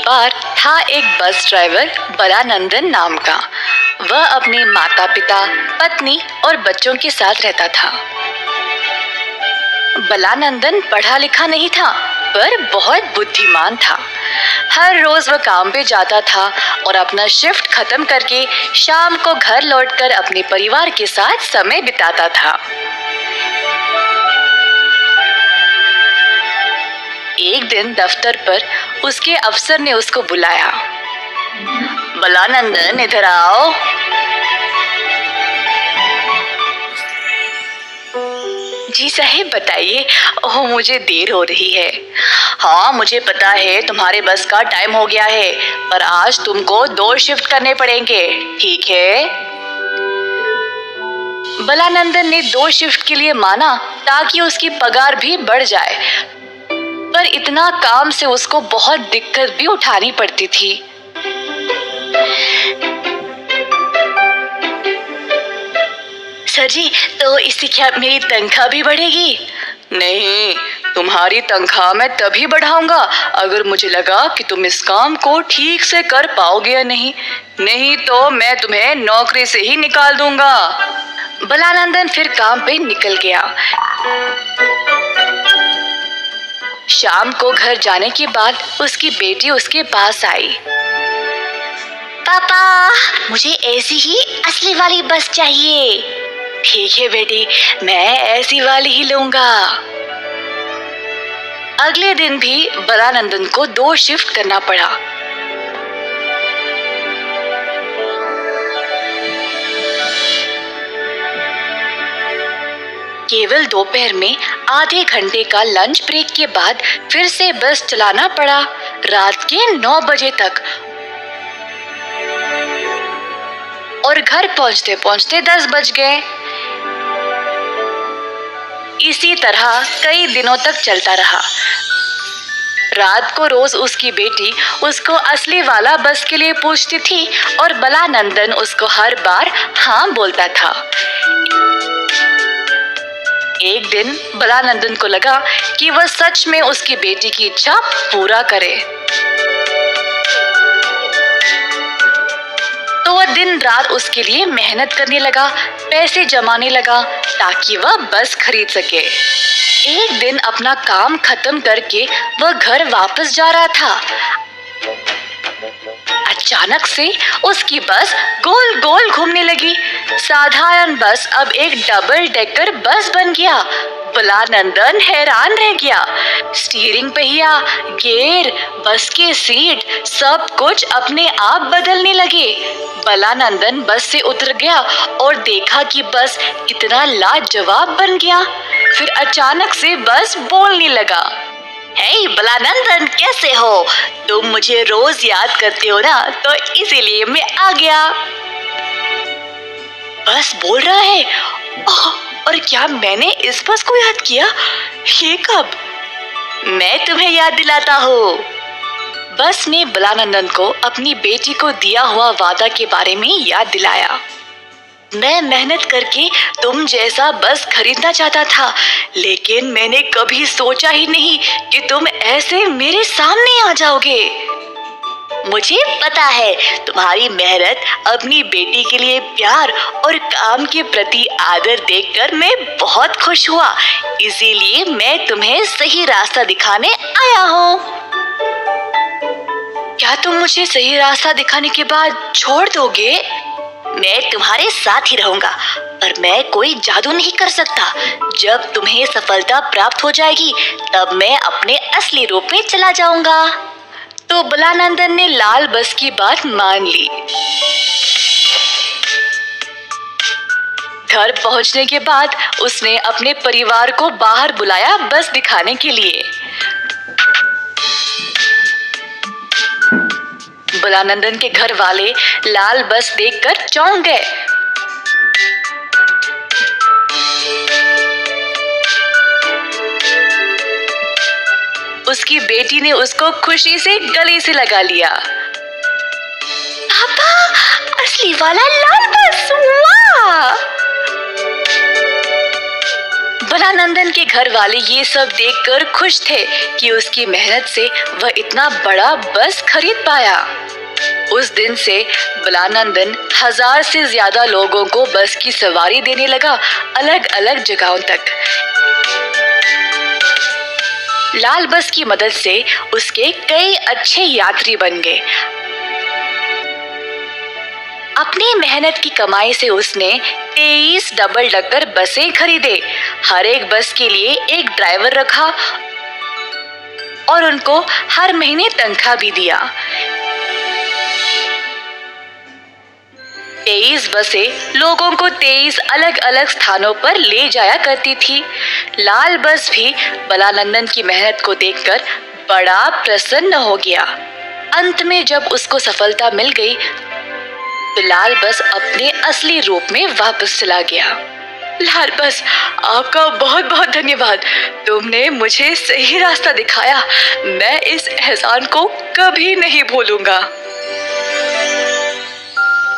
बार था एक bus driver Balanandan नाम का। वह अपने माता पिता, पत्नी और बच्चों के साथ रहता था। बलानंदन पढ़ा लिखा नहीं था, पर बहुत बुद्धिमान था। हर रोज वह काम पे जाता था और अपना शिफ्ट खत्म करके शाम को घर लौटकर अपने परिवार के साथ समय बिताता था। एक दिन दफ्तर पर उसके अफसर ने उसको बुलाया। बलानंदन, इधर आओ। जी साहब, बताइए। ओह, मुझे देर हो रही है। हाँ, मुझे पता है तुम्हारे बस का टाइम हो गया है, पर आज तुमको 2 शिफ्ट करने पड़ेंगे, ठीक है? बलानंदन ने 2 शिफ्ट के लिए माना ताकि उसकी पगार भी बढ़ जाए, पर इतना काम से उसको बहुत दिक्कत भी उठानी पड़ती थी। सर जी, तो इससे क्या मेरी तनख्वाह भी बढ़ेगी? नहीं, तुम्हारी तनख्वाह मैं तभी बढ़ाऊंगा अगर मुझे लगा कि तुम इस काम को ठीक से कर पाओगे या नहीं तो मैं तुम्हें नौकरी से ही निकाल दूंगा। बलानंदन फिर काम पे निकल गया। शाम को घर जाने के बाद उसकी बेटी उसके पास आई। पापा, मुझे ऐसी ही असली वाली बस चाहिए। ठीक है बेटी, मैं ऐसी वाली ही लूंगा। अगले दिन भी बलानंदन को 2 शिफ्ट करना पड़ा। केवल दोपहर में आधे घंटे का लंच ब्रेक के बाद फिर से बस चलाना पड़ा, रात के 9 बजे तक। और घर पहुंचते पहुंचते 10 बज गए। इसी तरह कई दिनों तक चलता रहा। रात को रोज उसकी बेटी उसको असली वाला बस के लिए पूछती थी और बलानंदन उसको हर बार हाँ बोलता था। एक दिन बलानंदन को लगा कि वह सच में उसकी बेटी की इच्छा पूरा करे, तो वह दिन रात उसके लिए मेहनत करने लगा, पैसे जमाने लगा ताकि वह बस खरीद सके। एक दिन अपना काम खत्म करके वह घर वापस जा रहा था। अचानक से उसकी बस गोल गोल घूमने लगी। साधारण बस अब एक डबल डेकर बस बन गया। बलानंदन हैरान रह गया। स्टीयरिंग पहिया, गियर, बस के सीट, सब कुछ अपने आप बदलने लगे। बलानंदन बस से उतर गया और देखा कि बस कितना लाजवाब बन गया। फिर अचानक से बस बोलने लगा। हे बलानंदन, कैसे हो? तुम मुझे रोज याद करते हो ना, तो इसीलिए मैं आ गया। बस बोल रहा है, और क्या मैंने इस बस को याद किया? ये कब? मैं तुम्हें याद दिलाता हूँ। बस ने बलानंदन को अपनी बेटी को दिया हुआ वादा के बारे में याद दिलाया। मैं मेहनत करके तुम जैसा बस खरीदना चाहता था, लेकिन मैंने कभी सोचा ही नहीं कि तुम ऐसे मेरे सामने आ जाओगे। मुझे पता है तुम्हारी मेहनत, अपनी बेटी के लिए प्यार और काम के प्रति आदर देखकर मैं बहुत खुश हुआ, इसीलिए मैं तुम्हें सही रास्ता दिखाने आया हूँ। क्या तुम मुझे सही रास्ता दिखाने के बाद छोड़ दोगे? मैं तुम्हारे साथ ही रहूंगा, पर मैं कोई जादू नहीं कर सकता। जब तुम्हें सफलता प्राप्त हो जाएगी, तब मैं अपने असली रूप में चला जाऊंगा। तो बलानंदन ने लाल बस की बात मान ली। घर पहुंचने के बाद उसने अपने परिवार को बाहर बुलाया बस दिखाने के लिए। बलानंदन के घर वाले लाल बस देखकर चौंक गए। उसकी बेटी ने उसको खुशी से गले से लगा लिया। पापा, असली वाला लाल बस, वाह! बलानंदन के घर वाले ये सब देखकर खुश थे कि उसकी मेहनत से वह इतना बड़ा बस खरीद पाया। उस दिन से बलानंदन 1000 से ज्यादा लोगों को बस की सवारी देने लगा, अलग अलग जगहों तक। लाल बस की मदद से उसके कई अच्छे यात्री बन गए। अपनी मेहनत की कमाई से उसने 23 डबल डकर बसें खरीदे। हर एक बस के लिए एक ड्राइवर रखा और उनको हर महीने तनख्वाह भी दिया। 23 बसें लोगों को 23 अलग अलग स्थानों पर ले जाया करती थी। लाल बस भी बलानंदन की मेहनत को देखकर बड़ा प्रसन्न हो गया। अंत में जब उसको सफलता मिल गई तो लाल बस अपने असली रूप में वापस चला गया। लाल बस, आपका बहुत बहुत धन्यवाद। तुमने मुझे सही रास्ता दिखाया। मैं इस एहसान को कभी नहीं भूलूंगा।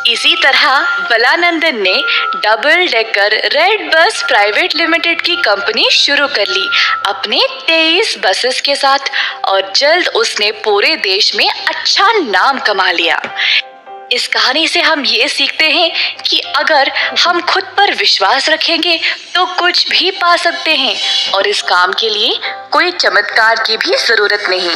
इसी तरह बलानंदन ने double decker red bus private limited की कंपनी शुरू कर ली अपने 23 बसेस के साथ, और जल्द उसने पूरे देश में अच्छा नाम कमा लिया। इस कहानी से हम ये सीखते हैं कि अगर हम खुद पर विश्वास रखेंगे तो कुछ भी पा सकते हैं, और इस काम के लिए कोई चमत्कार की भी जरूरत नहीं।